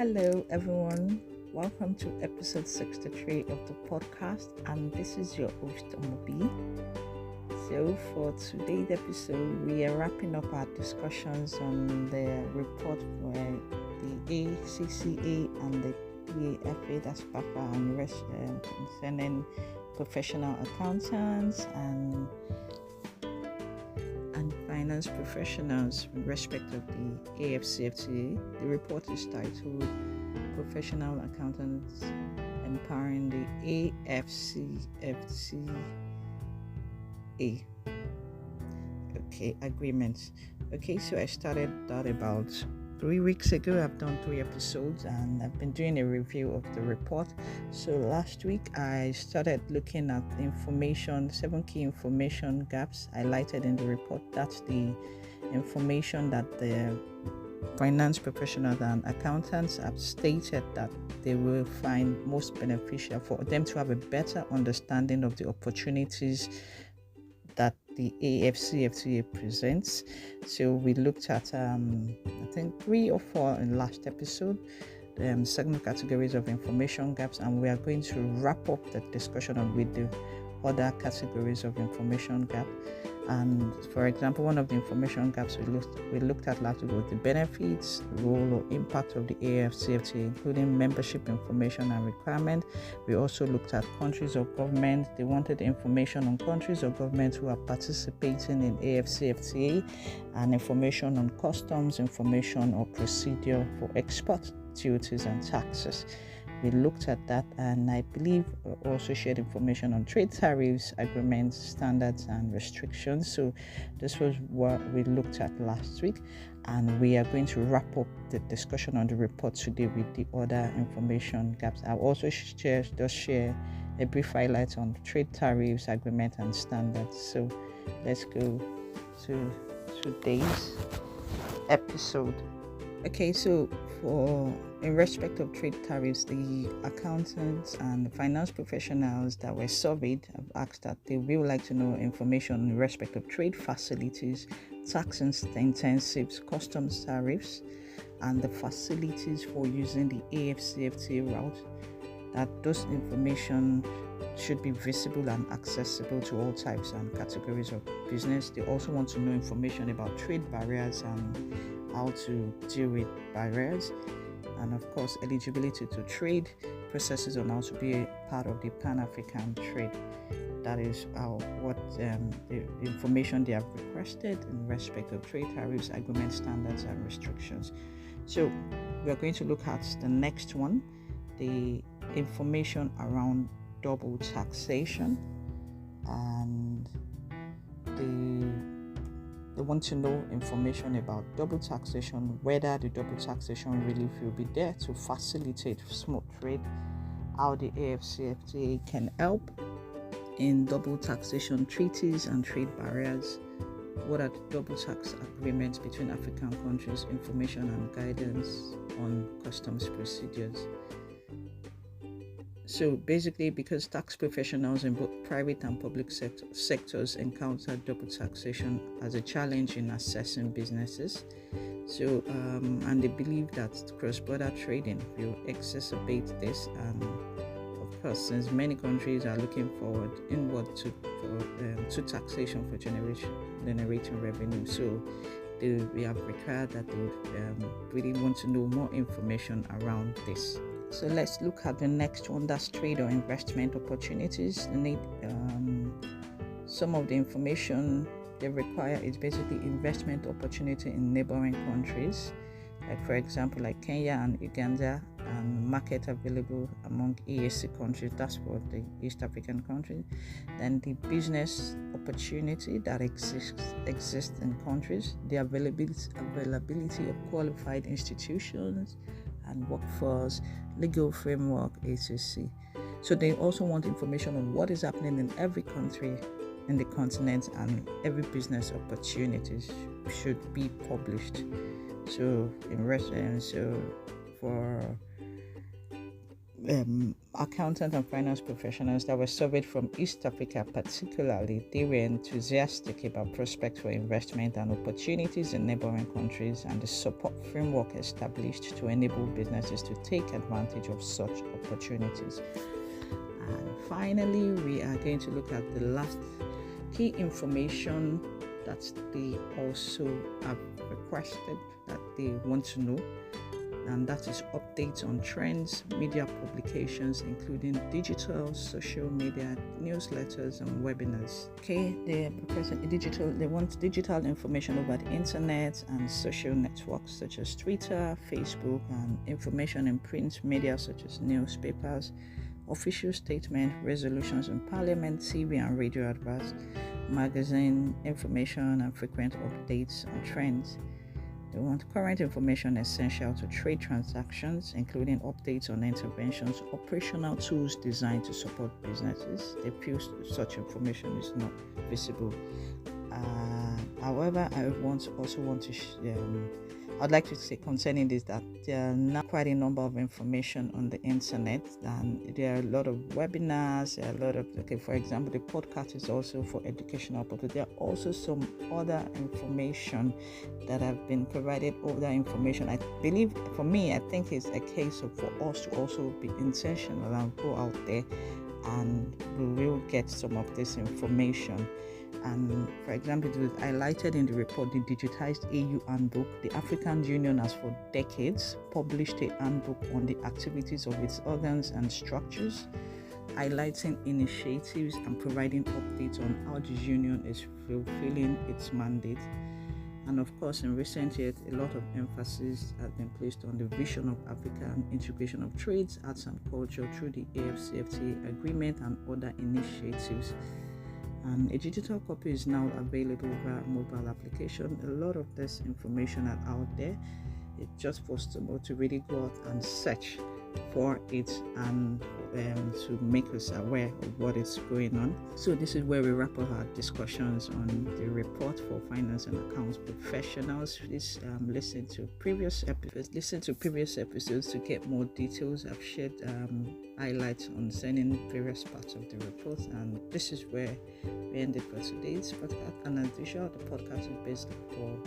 Hello, everyone. Welcome to episode 63 of the podcast, and this is your host, Omobi. So, for today's episode, we are wrapping up our discussions on the report for the ACCA and the PAFA, that's PAFA, and rest concerning professional accountants and finance professionals in respect of the AfCFTA. The report is titled Professional Accountants Empowering the AfCFTA. Agreements. So I started that about 3 weeks ago. I've done 3 episodes and I've been doing a review of the report. So last week I started looking at 7 key information gaps highlighted in the report. That's the information that the finance professionals and accountants have stated that they will find most beneficial for them to have a better understanding of the opportunities that the AfCFTA presents. So we looked at I think 3 or 4 in last episode, 7 categories of information gaps, and we are going to wrap up the discussion with the other categories of information gap. And for example, one of the information gaps we looked at last week was the benefits, role or impact of the AfCFTA, including membership information and requirement. We also looked at countries or governments. They wanted information on countries or governments who are participating in AfCFTA, and information on customs, information or procedure for export duties and taxes. We looked at that, and I believe also shared information on trade tariffs, agreements, standards, and restrictions. So this was what we looked at last week, and we are going to wrap up the discussion on the report today with the other information gaps. I'll also share a brief highlight on trade tariffs, agreement, and standards. So let's go to today's episode. So in respect of trade tariffs, the accountants and finance professionals that were surveyed have asked that they will like to know information in respect of trade facilities, tax incentives, customs tariffs, and the facilities for using the AfCFTA route. That those information should be visible and accessible to all types and categories of business. They also want to know information about trade barriers and how to deal with barriers, and of course eligibility to trade, processes on how to be a part of the Pan-African trade. That is the information they have requested in respect of trade tariffs, agreement, standards, and restrictions. So we are going to look at the next one, the information around double taxation, and they want to know information about double taxation, whether the double taxation relief will be there to facilitate smooth trade, how the AfCFTA can help in double taxation treaties and trade barriers, what are the double tax agreements between African countries, information and guidance on customs procedures. So basically, because tax professionals in both private and public sectors encounter double taxation as a challenge in assessing businesses. So, and they believe that cross-border trading will exacerbate this. And of course, since many countries are looking forward inward to taxation for generating revenue, so we have required that they really want to know more information around this. So let's look at the next one, that's trade or investment opportunities. Some of the information they require is basically investment opportunity in neighboring countries, like for example like Kenya and Uganda, and market available among EAC countries, that's for the East African countries. Then the business opportunity that exists in countries, the availability of qualified institutions and workforce, legal framework, etc. So they also want information on what is happening in every country in the continent, and every business opportunities should be published. So for accountant and finance professionals that were surveyed from East Africa particularly. They were enthusiastic about prospects for investment and opportunities in neighboring countries and the support framework established to enable businesses to take advantage of such opportunities. And finally, we are going to look at the last key information that they also have requested that they want to know, and that is updates on trends, media publications, including digital, social media, newsletters, and webinars. Okay, they want digital information over the internet and social networks such as Twitter, Facebook, and information in print media such as newspapers, official statement, resolutions in parliament, TV and radio adverts, magazine information, and frequent updates on trends. They want current information essential to trade transactions, including updates on interventions, operational tools designed to support businesses. They feel such information is not visible. However, I'd like to say concerning this that there are now quite a number of information on the internet, and there are a lot of webinars, for example, the podcast is also for educational purposes. There are also some other information that have been provided. Other information, I believe, for me, I think it's a case of for us to also be intentional and go out there, and we will get some of this information. And for example, it was highlighted in the report, the digitized AU handbook. The African Union has for decades published a handbook on the activities of its organs and structures, highlighting initiatives and providing updates on how the union is fulfilling its mandate. And of course, in recent years, a lot of emphasis has been placed on the vision of African integration of trades, arts and culture through the AfCFTA agreement and other initiatives. And a digital copy is now available via mobile application. A lot of this information are out there. It's just possible to really go out and search for it and to make us aware of what is going on. So this is where we wrap up our discussions on the report for finance and accounts professionals. Please listen to previous episodes to get more details. I've shared highlights on sending various parts of the report, and this is where we ended for today's podcast. And as usual, the podcast is based for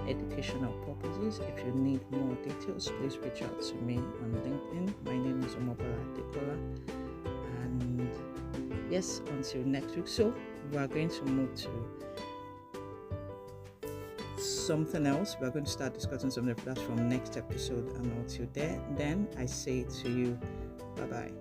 educational purposes. If you need more details, please reach out to me on LinkedIn. My name is Omobara Dekola, and yes, until next week. So we are going to move to something else. We're going to start discussing something that's from next episode, and until then I say to you, bye bye.